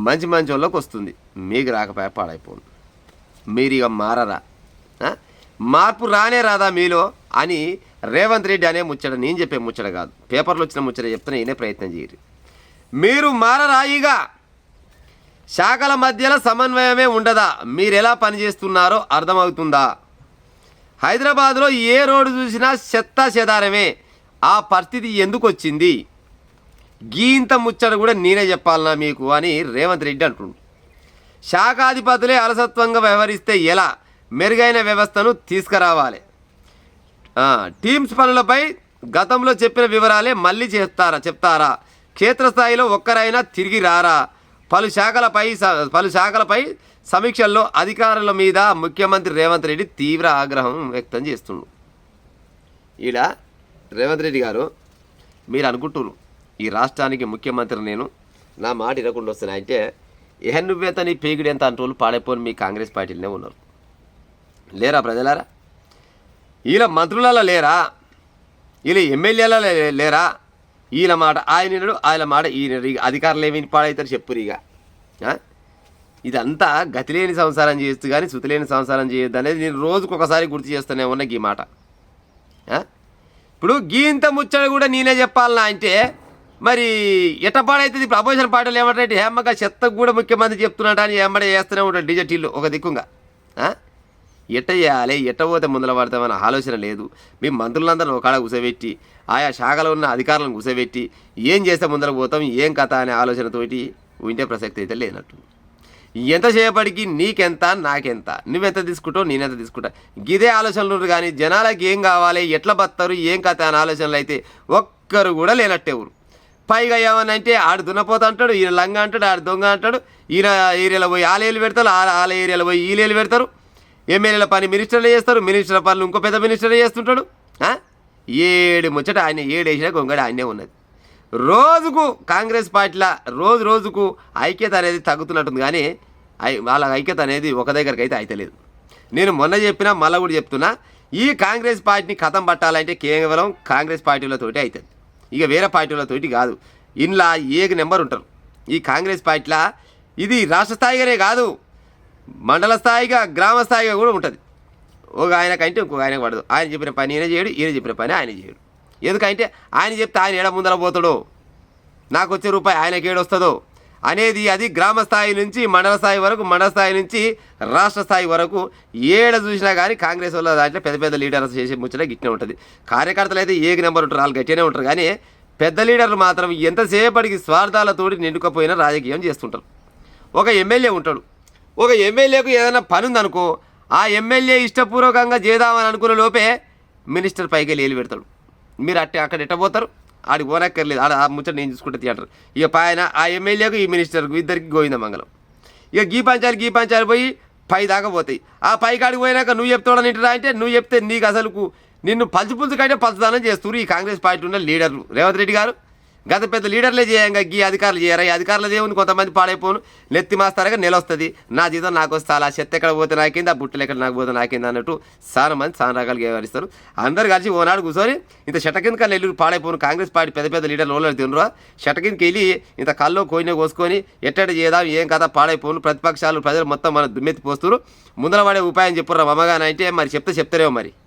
మంచి మంచి వాళ్ళకి వస్తుంది, మీకు రాకపోయా పాడైపోను. మీరు ఇక మారరా, మార్పు రానే రాదా మీలో అని రేవంత్ రెడ్డి అనే ముచ్చట, నేను చెప్పే ముచ్చట కాదు, పేపర్లో వచ్చిన ముచ్చట చెప్తున్నా, ఈయనే ప్రయత్నం చేయరు. మీరు మారరా, ఇక శాఖల మధ్యలో సమన్వయమే ఉండదా, మీరు ఎలా పనిచేస్తున్నారో అర్థమవుతుందా? హైదరాబాద్లో ఏ రోడ్డు చూసినా చెత్తా చెదారమే, ఆ పరిస్థితి ఎందుకు వచ్చింది? గీంత ముచ్చట కూడా నేనే చెప్పాలన్నా మీకు అని రేవంత్ రెడ్డి అంటుండు. శాఖాధిపతులే అలసత్వంగా వ్యవహరిస్తే ఎలా? మెరుగైన వ్యవస్థను తీసుకురావాలి. టీమ్స్ పనులపై గతంలో చెప్పిన వివరాలే మళ్ళీ చెప్తారా? క్షేత్రస్థాయిలో ఒక్కరైనా తిరిగి రారా? పలు శాఖలపై సమీక్షల్లో అధికారుల మీద ముఖ్యమంత్రి రేవంత్ రెడ్డి తీవ్ర ఆగ్రహం వ్యక్తం చేస్తుండు. ఈడ రేవంత్ రెడ్డి గారు, మీరు అనుకుంటున్నారు ఈ రాష్ట్రానికి ముఖ్యమంత్రి నేను, నా మాట ఇరకుండా వస్తున్నాయి అంటే నువ్వేత నీ పేగుడు ఎంత అంటోళ్ళు పాడైపోని మీ కాంగ్రెస్ పార్టీలోనే ఉన్నారు. లేరా ప్రజలారా? వీళ్ళ మంత్రులలో లేరా? వీళ్ళ ఎమ్మెల్యేల లేరా? వీళ్ళ మాట ఆయన, ఆయన మాట ఈయన, అధికారులు ఏమి పాడవుతారు చెప్పురు. ఇక ఇదంతా గతిలేని సంసారం చేస్తూ కానీ శృతిలేని సంసారం చేయొద్దు అనేది నేను రోజుకు ఒకసారి గుర్తు చేస్తూనే ఉన్నా ఈ మాట. ఇప్పుడు గీంత ముచ్చట కూడా నేనే చెప్పాలన్నా అంటే మరి ఎట్ట పాడైతుంది? ఇప్పుడు అపోజిషన్ పార్టీలు ఏమంటారంటే హేమ్మగా చెత్తకు కూడా ముఖ్యమంత్రి చెప్తున్నట్టు అని ఏమంటే చేస్తూనే ఉంటాడు డిజిటల్ ఒక దిక్కుంగా. ఎట్ట చేయాలి, ఎట్ట పోతే ముందర పడతామన్న ఆలోచన లేదు. మీ మంత్రులందరూ ఒకడ కూసబెట్టి, ఆయా శాఖలో ఉన్న అధికారులను కూసబెట్టి ఏం చేస్తే ముందర పోతాం, ఏం కథ అనే ఆలోచనతోటి ఉంటే ప్రసక్తి అయితే లేనట్టు. ఎంతసేపటికి నీకెంత నాకెంత, నువ్వెంత తీసుకుంటావు నేనెంత తీసుకుంటా, గిదే ఆలోచనలు కానీ జనాలకి ఏం కావాలి, ఎట్లా బతారు, ఏం కథ అనే ఆలోచనలు అయితే ఒక్కరు కూడా లేనట్టే ఊరు. పైగా ఏమనంటే ఆడు దున్నపోతా అంటాడు, ఈయన లంగా అంటాడు, ఆడు దొంగ అంటాడు, ఈయన ఏరియాలో పోయి ఆలేలు పెడతారు, ఆల ఏరియాలో పోయి ఈలేలు పెడతారు. ఎమ్మెల్యేల పని మినిస్టర్లు చేస్తారు, మినిస్టర్ల పనులు ఇంకో పెద్ద మినిస్టర్ చేస్తుంటాడు. ఏడు ముచ్చట ఆయన ఏడేసిన గొంగడి ఆయనే ఉన్నది. రోజుకు కాంగ్రెస్ పార్టీల రోజుకు ఐక్యత అనేది తగ్గుతున్నట్టుంది, కానీ వాళ్ళ ఐక్యత అనేది ఒక దగ్గరికి అయితే అయితలేదు. నేను మొన్న చెప్పినా మళ్ళీ కూడా చెప్తున్నా, ఈ కాంగ్రెస్ పార్టీని కథం పట్టాలంటే కేవలం కాంగ్రెస్ పార్టీలతోటి అవుతుంది, ఇక వేరే పార్టీలతోటి కాదు. ఇంట్లో ఏక నెంబర్ ఉంటారు ఈ కాంగ్రెస్ పార్టీలా. ఇది రాష్ట్ర స్థాయిగానే కాదు, మండల స్థాయిగా గ్రామ స్థాయిగా కూడా ఉంటుంది. ఒక ఆయనకంటే ఇంకొక ఆయనకు పడదు. ఆయన చెప్పిన పని ఈయన చేయడు, ఈయన చెప్పిన పని ఆయన చేయడు. ఎందుకంటే ఆయన చెప్తే ఆయన ఏడ ముందర పోతాడో, నాకు వచ్చే రూపాయి ఆయనకి ఏడొస్తుందో అనేది అది గ్రామ స్థాయి నుంచి మండల స్థాయి వరకు, మండల స్థాయి నుంచి రాష్ట్ర స్థాయి వరకు ఏడ చూసినా కానీ కాంగ్రెస్ వాళ్ళ దాంట్లో పెద్ద పెద్ద లీడర్స్ చేసే ముచ్చట గిట్నే ఉంటుంది. కార్యకర్తలు అయితే ఏక నెంబర్ ఉంటారు, వాళ్ళు గట్టినే ఉంటారు, కానీ పెద్ద లీడర్లు మాత్రం ఎంతసేపటికి స్వార్థాలతోటి నిండుకపోయినా రాజకీయం చేస్తుంటారు. ఒక ఎమ్మెల్యే ఉంటాడు, ఒక ఎమ్మెల్యేకు ఏదైనా పని ఉందనుకో, ఆ ఎమ్మెల్యే ఇష్టపూర్వకంగా చేద్దామని అనుకునే లోపే మినిస్టర్ పైకి లేలు పెడతాడు. మీరు అక్కడ ఎట్టబోతారు? ఆడికి పోనక్కర్లేదు, ఆ ముచ్చట నేను చూసుకుంటే అంటారు. ఇక పైన ఆ ఎమ్మెల్యేకు ఈ మినిస్టర్కు ఇద్దరికి గోవింద మంగళం. ఇక గీ పంచాలు పోయి పై దాకా పోతాయి. ఆ పైకాడికి పోయినాక నువ్వు చెప్తాడని ఇంటరా అంటే నువ్వు చెప్తే నీకు అసలుకు నిన్ను పులుసు కంటే పలుచుదానం చేస్తారు ఈ కాంగ్రెస్ పార్టీ ఉన్న లీడర్లు. రేవంత్ రెడ్డి గారు గత పెద్ద లీడర్లే చేయంగా గీ అధికారులు చేయరా? ఈ అధికారులు దేవుని కొంతమంది పాడైపోను, నెత్తి మాస్తారగా నెల వస్తుంది, నా జీతం నాకు వస్తే అలా చెత్త ఎక్కడ పోతే నాకేంది, ఆ బుట్టలు ఎక్కడ నాకు పోతే నాకేంది అన్నట్టు చాలా మంది చాలా రకాలుగా వ్యవహరిస్తారు. అందరు కలిసి ఓనాడు కూర్చొని ఇంత చెట్ట కింద కన్నా ఎల్లు పాడైపోను కాంగ్రెస్ పార్టీ పెద్ద పెద్ద లీడర్లు ఓళ్ళు తినరు, చెట్ట కిందకి వెళ్ళి ఇంత కల్లో కోయిన కోసుకొని ఎట్టడ చేద్దాం, ఏం కథ పాడైపోను, ప్రతిపక్షాలు ప్రజలు మొత్తం మన దుమ్మెత్తి పోస్తారు, ముందర పడే ఉపాయం చెప్పుర్రా మమ్మగాని అంటే మరి చెప్తారేమో మరి.